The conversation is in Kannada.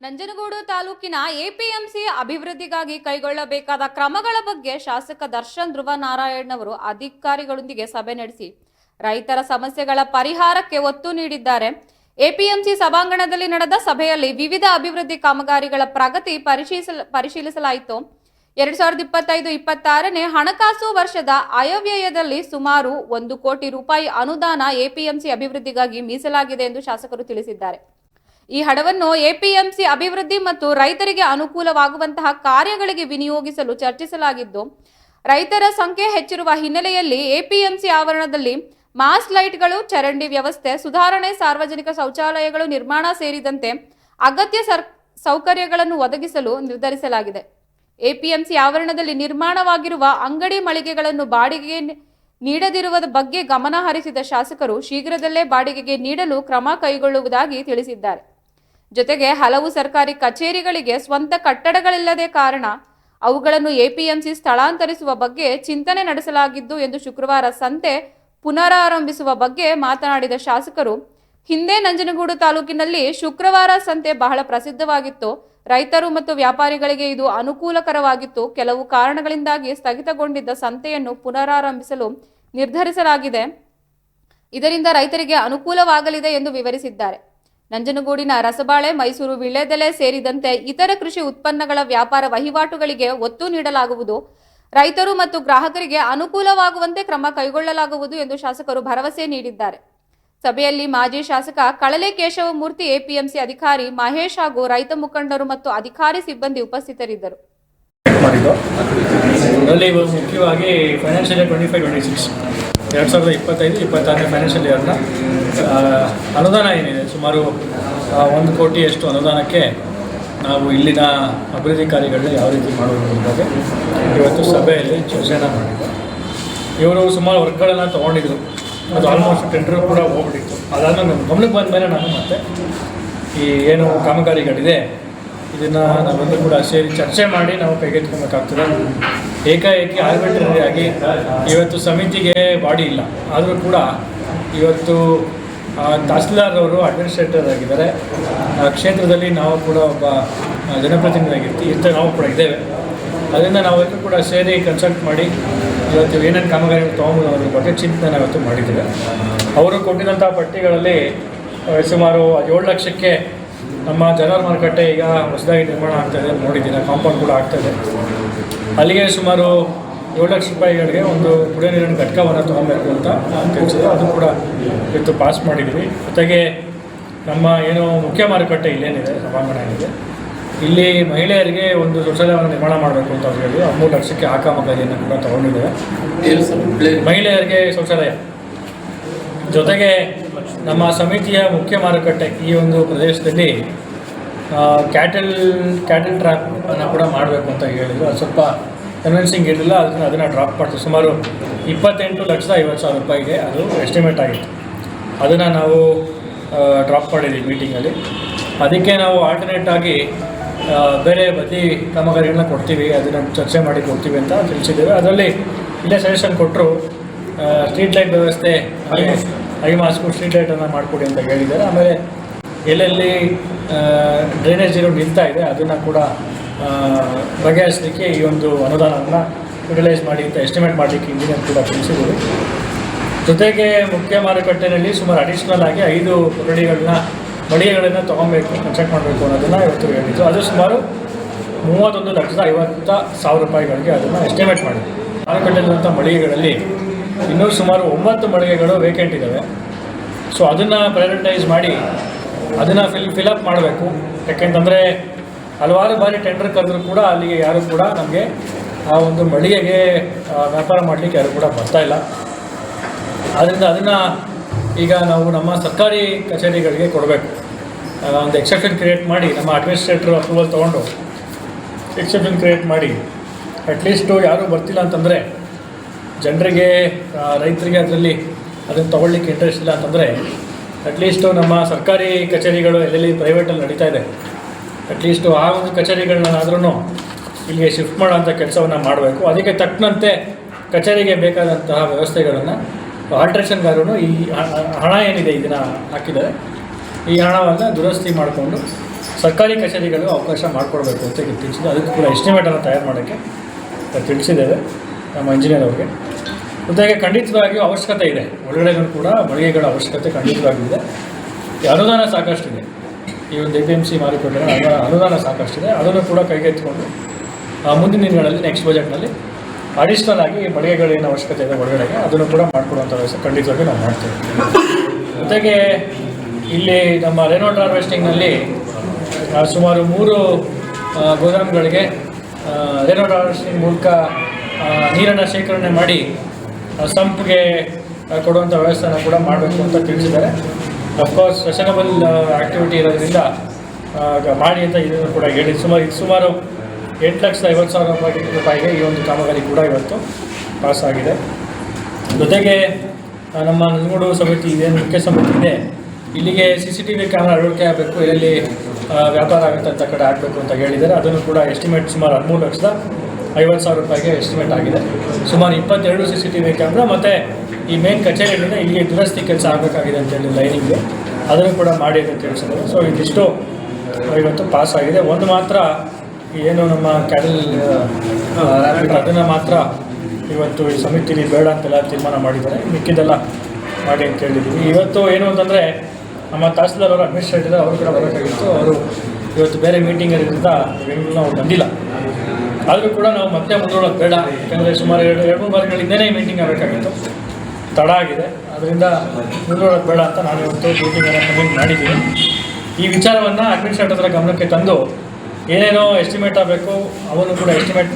ನಂಜನಗೂಡು ತಾಲೂಕಿನ ಎಪಿಎಂಸಿ ಅಭಿವೃದ್ಧಿಗಾಗಿ ಕೈಗೊಳ್ಳಬೇಕಾದ ಕ್ರಮಗಳ ಬಗ್ಗೆ ಶಾಸಕ ದರ್ಶನ್ ಧ್ರುವ ನಾರಾಯಣ್ ಅವರು ಅಧಿಕಾರಿಗಳೊಂದಿಗೆ ಸಭೆ ನಡೆಸಿ ರೈತರ ಸಮಸ್ಯೆಗಳ ಪರಿಹಾರಕ್ಕೆ ಒತ್ತು ನೀಡಿದ್ದಾರೆ. ಎಪಿಎಂಸಿ ಸಭಾಂಗಣದಲ್ಲಿ ನಡೆದ ಸಭೆಯಲ್ಲಿ ವಿವಿಧ ಅಭಿವೃದ್ಧಿ ಕಾಮಗಾರಿಗಳ ಪ್ರಗತಿ ಪರಿಶೀಲಿಸಲಾಯಿತು. 2025-26ನೇ ಹಣಕಾಸು ವರ್ಷದ ಆಯವ್ಯಯದಲ್ಲಿ ಸುಮಾರು 1 ಕೋಟಿ ರೂಪಾಯಿ ಅನುದಾನ ಎಪಿಎಂಸಿ ಅಭಿವೃದ್ಧಿಗಾಗಿ ಮೀಸಲಾಗಿದೆ ಎಂದು ಶಾಸಕರು ತಿಳಿಸಿದ್ದಾರೆ. ಈ ಹಣವನ್ನು ಎಪಿಎಂಸಿ ಅಭಿವೃದ್ಧಿ ಮತ್ತು ರೈತರಿಗೆ ಅನುಕೂಲವಾಗುವಂತಹ ಕಾರ್ಯಗಳಿಗೆ ವಿನಿಯೋಗಿಸಲು ಚರ್ಚಿಸಲಾಗಿದ್ದು, ರೈತರ ಸಂಖ್ಯೆ ಹೆಚ್ಚಿರುವ ಹಿನ್ನೆಲೆಯಲ್ಲಿ ಎಪಿಎಂಸಿ ಆವರಣದಲ್ಲಿ ಮಾಸ್ ಲೈಟ್ಗಳು, ಚರಂಡಿ ವ್ಯವಸ್ಥೆ ಸುಧಾರಣೆ, ಸಾರ್ವಜನಿಕ ಶೌಚಾಲಯಗಳು ನಿರ್ಮಾಣ ಸೇರಿದಂತೆ ಅಗತ್ಯ ಸೌಕರ್ಯಗಳನ್ನು ಒದಗಿಸಲು ನಿರ್ಧರಿಸಲಾಗಿದೆ. ಎಪಿಎಂಸಿ ಆವರಣದಲ್ಲಿ ನಿರ್ಮಾಣವಾಗಿರುವ ಅಂಗಡಿ ಮಳಿಗೆಗಳನ್ನು ಬಾಡಿಗೆಗೆ ನೀಡದಿರುವ ಬಗ್ಗೆ ಗಮನ ಹರಿಸಿದ ಶಾಸಕರು ಶೀಘ್ರದಲ್ಲೇ ಬಾಡಿಗೆಗೆ ನೀಡಲು ಕ್ರಮ ಕೈಗೊಳ್ಳುವುದಾಗಿ ತಿಳಿಸಿದ್ದಾರೆ. ಜೊತೆಗೆ ಹಲವು ಸರ್ಕಾರಿ ಕಚೇರಿಗಳಿಗೆ ಸ್ವಂತ ಕಟ್ಟಡಗಳಿಲ್ಲದೆ ಕಾರಣ ಅವುಗಳನ್ನು ಎಪಿಎಂಸಿ ಸ್ಥಳಾಂತರಿಸುವ ಬಗ್ಗೆ ಚಿಂತನೆ ನಡೆಸಲಾಗಿದ್ದು ಎಂದು ಶುಕ್ರವಾರ ಸಂತೆ ಪುನರಾರಂಭಿಸುವ ಬಗ್ಗೆ ಮಾತನಾಡಿದ ಶಾಸಕರು, ಹಿಂದೆ ನಂಜನಗೂಡು ತಾಲೂಕಿನಲ್ಲಿ ಶುಕ್ರವಾರ ಸಂತೆ ಬಹಳ ಪ್ರಸಿದ್ಧವಾಗಿತ್ತು. ರೈತರು ಮತ್ತು ವ್ಯಾಪಾರಿಗಳಿಗೆ ಇದು ಅನುಕೂಲಕರವಾಗಿತ್ತು. ಕೆಲವು ಕಾರಣಗಳಿಂದಾಗಿ ಸ್ಥಗಿತಗೊಂಡಿದ್ದ ಸಂತೆಯನ್ನು ಪುನರಾರಂಭಿಸಲು ನಿರ್ಧರಿಸಲಾಗಿದೆ. ಇದರಿಂದ ರೈತರಿಗೆ ಅನುಕೂಲವಾಗಲಿದೆ ಎಂದು ವಿವರಿಸಿದ್ದಾರೆ. ನಂಜನಗೂಡಿನ ರಸಬಾಳೆ, ಮೈಸೂರು ವೀಳ್ಯದೆಲೆ ಸೇರಿದಂತೆ ಇತರ ಕೃಷಿ ಉತ್ಪನ್ನಗಳ ವ್ಯಾಪಾರ ವಹಿವಾಟುಗಳಿಗೆ ಒತ್ತು ನೀಡಲಾಗುವುದು. ರೈತರು ಮತ್ತು ಗ್ರಾಹಕರಿಗೆ ಅನುಕೂಲವಾಗುವಂತೆ ಕ್ರಮ ಕೈಗೊಳ್ಳಲಾಗುವುದು ಎಂದು ಶಾಸಕರು ಭರವಸೆ ನೀಡಿದ್ದಾರೆ. ಸಭೆಯಲ್ಲಿ ಮಾಜಿ ಶಾಸಕ ಕಳಲೆ ಕೇಶವಮೂರ್ತಿ, ಎಪಿಎಂಸಿ ಅಧಿಕಾರಿ ಮಹೇಶ್ ಹಾಗೂ ರೈತ ಮುಖಂಡರು ಮತ್ತು ಅಧಿಕಾರಿ ಸಿಬ್ಬಂದಿ ಉಪಸ್ಥಿತರಿದ್ದರು. ಮುಖ್ಯವಾಗಿ ಫೈನಾನ್ಷಿಯಲ್ ಇಯರ್ 25-26 2025-26ನೇ ಫೈನಾನ್ಷಿಯಲ್ ಇಯರ್ನ ಅನುದಾನ ಏನಿದೆ, ಸುಮಾರು 1 ಕೋಟಿಯಷ್ಟು ಅನುದಾನಕ್ಕೆ ನಾವು ಇಲ್ಲಿನ ಅಭಿವೃದ್ಧಿ ಕಾರ್ಯಗಳನ್ನ ಯಾವ ರೀತಿ ಮಾಡೋದ್ರ ಬಗ್ಗೆ ಇವತ್ತು ಸಭೆಯಲ್ಲಿ ಚರ್ಚೆನ ಮಾಡಿದ್ದು. ಇವರು ಸುಮಾರು ವರ್ಕ್ಗಳನ್ನು ತೊಗೊಂಡಿದ್ರು. ಅದು ಆಲ್ಮೋಸ್ಟ್ ಟೆಂಡರ್ ಕೂಡ ಹೋಗ್ಬಿಟ್ಟಿತ್ತು. ಅದಾದ್ಮೇಲೆ ನಮ್ಮ ಗಮನಕ್ಕೆ ಬಂದ ಮೇಲೆ ನಾನು ಮತ್ತೆ ಈ ಏನು ಕಾಮಗಾರಿಗಳಿದೆ ಇದನ್ನು ನಾವೆಲ್ಲರೂ ಕೂಡ ಸೇರಿ ಚರ್ಚೆ ಮಾಡಿ ನಾವು ಕೈಗೆತ್ತಿಕೊಬೇಕಾಗ್ತದೆ. ಏಕಾಏಕಿ ಆರ್ಬಿಟ್ರರಿ ಆಗಿ ಇವತ್ತು ಸಮಿತಿಗೆ ಬಾಡಿ ಇಲ್ಲ, ಆದರೂ ಕೂಡ ಇವತ್ತು ತಹಸೀಲ್ದಾರ್ ಅವರು ಅಡ್ಮಿನಿಸ್ಟ್ರೇಟರ್ ಆಗಿದ್ದಾರೆ. ಕ್ಷೇತ್ರದಲ್ಲಿ ನಾವು ಕೂಡ ಒಬ್ಬ ಜನಪ್ರತಿನಿಧಿಯಾಗಿರ್ತೀವಿ, ನಾವು ಕೂಡ ಇದ್ದೇವೆ. ಅದರಿಂದ ನಾವೆಲ್ಲರೂ ಕೂಡ ಸೇರಿ ಕನ್ಸಲ್ಟ್ ಮಾಡಿ ಇವತ್ತು ಏನೇನು ಕಾಮಗಾರಿಗಳು ತೊಗೊಂಡು ಅದ್ರ ಬಗ್ಗೆ ಚಿಂತನೆ ಇವತ್ತು ಮಾಡಿದ್ದೇವೆ. ಅವರು ಕೊಟ್ಟಿದ್ದಂಥ ಪಟ್ಟಿಗಳಲ್ಲಿ ಸುಮಾರು 7 ಲಕ್ಷಕ್ಕೆ ನಮ್ಮ ಜನರಲ್ ಮಾರುಕಟ್ಟೆ ಈಗ ಹೊಸದಾಗಿ ನಿರ್ಮಾಣ ಆಗ್ತಾಯಿದೆ, ನೋಡಿದ್ದೀನಿ. ಕಾಂಪೌಂಡ್ ಕೂಡ ಆಗ್ತಾಯಿದೆ. ಅಲ್ಲಿಗೆ ಸುಮಾರು 7 ಲಕ್ಷ ರೂಪಾಯಿಗಳಿಗೆ ಒಂದು ಕುಡಿಯೋ ನೀರಿನ ಘಟಕವನ್ನು ತೊಗೊಬೇಕು ಅಂತ ತಿಳಿಸಿದ್ರು. ಅದು ಕೂಡ ಇವತ್ತು ಪಾಸ್ ಮಾಡಿದ್ವಿ. ಜೊತೆಗೆ ನಮ್ಮ ಏನು ಮುಖ್ಯ ಮಾರುಕಟ್ಟೆ ಇಲ್ಲೇನಿದೆ, ಸಭಾಂಗಣ ಏನಿದೆ, ಇಲ್ಲಿ ಮಹಿಳೆಯರಿಗೆ ಒಂದು ಶೌಚಾಲಯವನ್ನು ನಿರ್ಮಾಣ ಮಾಡಬೇಕು ಅಂತ ಅವ್ರು ಹೇಳಿ 3 ಲಕ್ಷಕ್ಕೆ ಆ ಕಾಮಗಾರಿಯನ್ನು ಕೂಡ ತೊಗೊಂಡಿದ್ದೇವೆ. ಮಹಿಳೆಯರಿಗೆ ಶೌಚಾಲಯ. ಜೊತೆಗೆ ನಮ್ಮ ಸಮಿತಿಯ ಮುಖ್ಯ ಮಾರುಕಟ್ಟೆ ಈ ಒಂದು ಪ್ರದೇಶದಲ್ಲಿ ಕ್ಯಾಟಲ್ ಟ್ರ್ಯಾಪ್ ಅನ್ನು ಕೂಡ ಮಾಡಬೇಕು ಅಂತ ಹೇಳಿದರು. ಅದು ಸ್ವಲ್ಪ ಕನ್ವಿನ್ಸಿಂಗ್ ಇರಲಿಲ್ಲ, ಅದನ್ನು ಡ್ರಾಪ್ ಮಾಡ್ತೀವಿ. ಸುಮಾರು 28,50,000 ರೂಪಾಯಿಗೆ ಅದು ಎಸ್ಟಿಮೇಟ್ ಆಗಿತ್ತು. ಅದನ್ನು ನಾವು ಡ್ರಾಪ್ ಮಾಡಿದ್ದೀವಿ ಮೀಟಿಂಗಲ್ಲಿ. ಅದಕ್ಕೆ ನಾವು ಆಲ್ಟರ್ನೇಟ್ ಆಗಿ ಬೇರೆ ಬದಿ ಕಾಮಗಾರಿಗಳನ್ನ ಕೊಡ್ತೀವಿ, ಅದನ್ನು ಚರ್ಚೆ ಮಾಡಿ ಕೊಡ್ತೀವಿ ಅಂತ ತಿಳಿಸಿದ್ದೇವೆ. ಅದರಲ್ಲಿ ಇಲ್ಲೇ ಸಜೆಷನ್ ಕೊಟ್ಟರು. ಸ್ಟ್ರೀಟ್ ಲೈಟ್ ವ್ಯವಸ್ಥೆ, ಐಮಾಸ್ಕು ಸ್ಟ್ರೀಟ್ ಲೈಟನ್ನು ಮಾಡಿಕೊಡಿ ಅಂತ ಹೇಳಿದ್ದಾರೆ. ಆಮೇಲೆ ಎಲ್ಲೆಲ್ಲಿ ಡ್ರೈನೇಜ್ ನೀರು ನಿಲ್ತಾ ಇದೆ ಅದನ್ನು ಕೂಡ ಬಗೆಹರಿಸಲಿಕ್ಕೆ ಈ ಒಂದು ಅನುದಾನವನ್ನು ಯುಟಿಲೈಸ್ ಮಾಡಿ ಅಂತ ಎಸ್ಟಿಮೇಟ್ ಮಾಡಲಿಕ್ಕೆ ಇಂಜಿನಿಯರ್ ಕೂಡ ತಿಳಿಸಿದರು. ಜೊತೆಗೆ ಮುಖ್ಯ ಮಾರುಕಟ್ಟೆಯಲ್ಲಿ ಸುಮಾರು ಅಡಿಷ್ನಲ್ ಆಗಿ 5 ಮಳಿಗೆಗಳನ್ನು ತೊಗೊಬೇಕು, ಕನ್ಸ್ಟ್ರಕ್ಟ್ ಮಾಡಬೇಕು ಅನ್ನೋದನ್ನು ಇವತ್ತು ಹೇಳಿದ್ದು. ಅದು ಸುಮಾರು 31,50,000 ರೂಪಾಯಿಗಳಿಗೆ ಅದನ್ನು ಎಸ್ಟಿಮೇಟ್ ಮಾಡಿದೆ. ಮಾರುಕಟ್ಟೆಯಲ್ಲಿರುವಂಥ ಮಳಿಗೆಗಳಲ್ಲಿ ಇನ್ನೂ ಸುಮಾರು 9 ಮಳಿಗೆಗಳು ವೇಕೆಂಟ್ ಇದ್ದಾವೆ. ಸೊ ಅದನ್ನು ಪ್ರೈವೇಟೈಸ್ ಮಾಡಿ ಅದನ್ನು ಫಿಲಪ್ ಮಾಡಬೇಕು. ಯಾಕೆಂತಂದರೆ ಹಲವಾರು ಬಾರಿ ಟೆಂಡರ್ ಕರೆದ್ರೂ ಕೂಡ ಅಲ್ಲಿಗೆ ಯಾರು ಕೂಡ ನಮಗೆ ಆ ಒಂದು ಮಳಿಗೆಗೆ ವ್ಯಾಪಾರ ಮಾಡಲಿಕ್ಕೆ ಯಾರು ಕೂಡ ಬರ್ತಾಯಿಲ್ಲ. ಆದ್ದರಿಂದ ಅದನ್ನು ಈಗ ನಾವು ನಮ್ಮ ಸರ್ಕಾರಿ ಕಚೇರಿಗಳಿಗೆ ಕೊಡಬೇಕು. ಒಂದು ಎಕ್ಸೆಪ್ಷನ್ ಕ್ರಿಯೇಟ್ ಮಾಡಿ, ನಮ್ಮ ಅಡ್ಮಿನಿಸ್ಟ್ರೇಟ್ರು ಅಪ್ರೂವಲ್ ತೊಗೊಂಡು ಎಕ್ಸೆಪ್ಷನ್ ಕ್ರಿಯೇಟ್ ಮಾಡಿ, ಅಟ್ಲೀಸ್ಟು ಯಾರೂ ಬರ್ತಿಲ್ಲ ಅಂತಂದರೆ ಜನರಿಗೆ, ರೈತರಿಗೆ ಅದರಲ್ಲಿ ಅದನ್ನು ತೊಗೊಳ್ಲಿಕ್ಕೆ ಇಂಟ್ರೆಸ್ಟ್ ಇಲ್ಲ ಅಂತಂದರೆ ಅಟ್ಲೀಸ್ಟು ನಮ್ಮ ಸರ್ಕಾರಿ ಕಚೇರಿಗಳು ಎಲ್ಲೆಲ್ಲಿ ಪ್ರೈವೇಟಲ್ಲಿ ನಡೀತಾ ಇದೆ, ಅಟ್ಲೀಸ್ಟು ಆ ಒಂದು ಕಚೇರಿಗಳನ್ನಾದ್ರೂ ಇಲ್ಲಿಗೆ ಶಿಫ್ಟ್ ಮಾಡೋಂಥ ಕೆಲಸವನ್ನು ಮಾಡಬೇಕು. ಅದಕ್ಕೆ ತಕ್ಕಂತೆ ಕಚೇರಿಗೆ ಬೇಕಾದಂತಹ ವ್ಯವಸ್ಥೆಗಳನ್ನು ಆಲ್ಟ್ರೇಷನ್ಗಾರೂ ಈ ಹಣ ಏನಿದೆ ಇದನ್ನು ಹಾಕಿದ್ದಾರೆ, ಈ ಹಣವನ್ನು ದುರಸ್ತಿ ಮಾಡಿಕೊಂಡು ಸರ್ಕಾರಿ ಕಚೇರಿಗಳು ಅವಕಾಶ ಮಾಡಿಕೊಡ್ಬೇಕು ಅಂತ ತಿಳಿಸಿದೆ. ಅದಕ್ಕೂ ಕೂಡ ಎಸ್ಟಿಮೇಟನ್ನು ತಯಾರು ಮಾಡೋಕ್ಕೆ ತಿಳಿಸಿದ್ದೇವೆ ನಮ್ಮ ಇಂಜಿನಿಯರ್ ಅವ್ರಿಗೆ. ಜೊತೆಗೆ ಖಂಡಿತವಾಗಿಯೂ ಅವಶ್ಯಕತೆ ಇದೆ, ಒಳಗಡೆಗೂ ಕೂಡ ಮಳಿಗೆಗಳ ಅವಶ್ಯಕತೆ ಖಂಡಿತವಾಗಿಯೂ ಈ ಅನುದಾನ ಸಾಕಷ್ಟಿದೆ. ಈ ಒಂದು APMC ಮಾರುಕಟ್ಟೆ ಅನುದಾನ ಸಾಕಷ್ಟಿದೆ. ಅದನ್ನು ಕೂಡ ಕೈಗೆತ್ತಿಕೊಂಡು ಮುಂದಿನ ದಿನಗಳಲ್ಲಿ ನೆಕ್ಸ್ಟ್ ಬಜೆಟ್ನಲ್ಲಿ ಅಡಿಷ್ನಲ್ ಆಗಿ ಮಳಿಗೆಗಳೇನು ಅವಶ್ಯಕತೆ ಇದೆ ಒಳಗಡೆಗೆ ಅದನ್ನು ಕೂಡ ಮಾಡಿಕೊಡುವಂಥ ವ್ಯವಸ್ಥೆ ಖಂಡಿತವಾಗಿ ನಾವು ಮಾಡ್ತೇವೆ. ಜೊತೆಗೆ ಇಲ್ಲಿ ನಮ್ಮ ರೇನ್ ವಾಟರ್ ಹಾರ್ವೆಸ್ಟಿಂಗ್ನಲ್ಲಿ ಸುಮಾರು 3 ಗೋದಾಮುಗಳಿಗೆ ರೇನ್ ವಾಟರ್ ಹಾರ್ವೆಸ್ಟಿಂಗ್ ಮೂಲಕ ನೀರನ್ನು ಶೇಖರಣೆ ಮಾಡಿ ಸಂಪ್ಗೆ ಕೊಡುವಂಥ ವ್ಯವಸ್ಥೆನ ಕೂಡ ಮಾಡಬೇಕು ಅಂತ ತಿಳಿಸಿದ್ದಾರೆ. ಅಫ್ಕೋರ್ಸ್ ಸಸ್ಟೈನಬಲ್ ಆ್ಯಕ್ಟಿವಿಟಿ ಇರೋದ್ರಿಂದ ಮಾಡಿ ಅಂತ ಇದನ್ನು ಕೂಡ ಹೇಳಿ ಸುಮಾರು 8,50,000 ರೂಪಾಯಿಗೆ ಈ ಒಂದು ಕಾಮಗಾರಿ ಕೂಡ ಇವತ್ತು ಪಾಸ್ ಆಗಿದೆ. ಜೊತೆಗೆ ನಮ್ಮ ನಂಜನಗೂಡು ಸಮಿತಿ ಇದೇನು ಮುಖ್ಯ ಸಮಿತಿ ಇದೆ, ಇಲ್ಲಿಗೆ CCTV ಕ್ಯಾಮ್ರಾ ಅಳವಡಿಕೆ ಆಗಬೇಕು, ಎಲ್ಲಿ ವ್ಯಾಪಾರ ಆಗುತ್ತೆ ಅಂತ ಕಡೆ ಆಗಬೇಕು ಅಂತ ಹೇಳಿದ್ದಾರೆ. ಅದನ್ನು ಕೂಡ ಎಸ್ಟಿಮೇಟ್ ಸುಮಾರು 13,50,000 ರೂಪಾಯಿಗೆ ಎಸ್ಟಿಮೇಟ್ ಆಗಿದೆ. ಸುಮಾರು 22 CCTV ಕ್ಯಾಮ್ರಾ ಮತ್ತು ಈ ಮೇನ್ ಕಚೇರಿಯಿಂದ ಇಲ್ಲಿಗೆ ದುರಸ್ತಿ ಕೆಲಸ ಆಗಬೇಕಾಗಿದೆ ಅಂತೇಳಿ ಲೈನಿಂಗ್ಗೆ ಅದನ್ನು ಕೂಡ ಮಾಡಿ ಅಂತ ತಿಳಿಸಿದ್ದಾರೆ. ಸೊ ಇದಿಷ್ಟು ಇವತ್ತು ಪಾಸ್ ಆಗಿದೆ. ಒಂದು ಮಾತ್ರ ಏನು ನಮ್ಮ ಕ್ಯಾಡಲ್ ಅದನ್ನು ಮಾತ್ರ ಇವತ್ತು ಈ ಸಮಿತಿಲಿ ಬೇಡ ಅಂತೆಲ್ಲ ತೀರ್ಮಾನ ಮಾಡಿದ್ದಾರೆ. ಮಿಕ್ಕಿದೆಲ್ಲ ಮಾಡಿ ಅಂತ ಹೇಳಿದ್ದೀವಿ. ಇವತ್ತು ಏನು ಅಂತಂದರೆ ನಮ್ಮ ತಹಸೀಲ್ದಾರ್ ಅವರು ಅಡ್ಮಿನಿಸ್ಟ್ರೇಟರ್ ಅವರು ಕೂಡ ಬರೋಕ್ಕಾಗಿತ್ತು. ಅವರು ಇವತ್ತು ಬೇರೆ ಮೀಟಿಂಗ್ ಇರೋದ್ರಿಂದ ಬೆಂಗಳೂರು ನಾವು ಬಂದಿಲ್ಲ. ಆದರೂ ಕೂಡ ನಾವು ಮತ್ತೆ ಮುಂದೂಡೋದು ಬೇಡ, ಯಾಕಂದರೆ ಸುಮಾರು 2-3 ಬಾರಿಗಳಿಂದನೇ ಮೀಟಿಂಗ್ ಆಗಬೇಕಾಗಿತ್ತು, ತಡ ಆಗಿದೆ. ಅದರಿಂದ ಮುಂದೂಡೋದು ಬೇಡ ಅಂತ ನಾನು ಇವತ್ತು ಮೀಟಿಂಗನ್ನು ಕಮೆಂಟ್ ಮಾಡಿದ್ದೀನಿ. ಈ ವಿಚಾರವನ್ನು ಅಡ್ಮಿನಿಸ್ಟ್ರೇಟರ್ ಗಮನಕ್ಕೆ ತಂದು ಏನೇನೋ ಎಸ್ಟಿಮೇಟ್ ಆಗಬೇಕು ಅವನ್ನು ಕೂಡ ಎಸ್ಟಿಮೇಟ್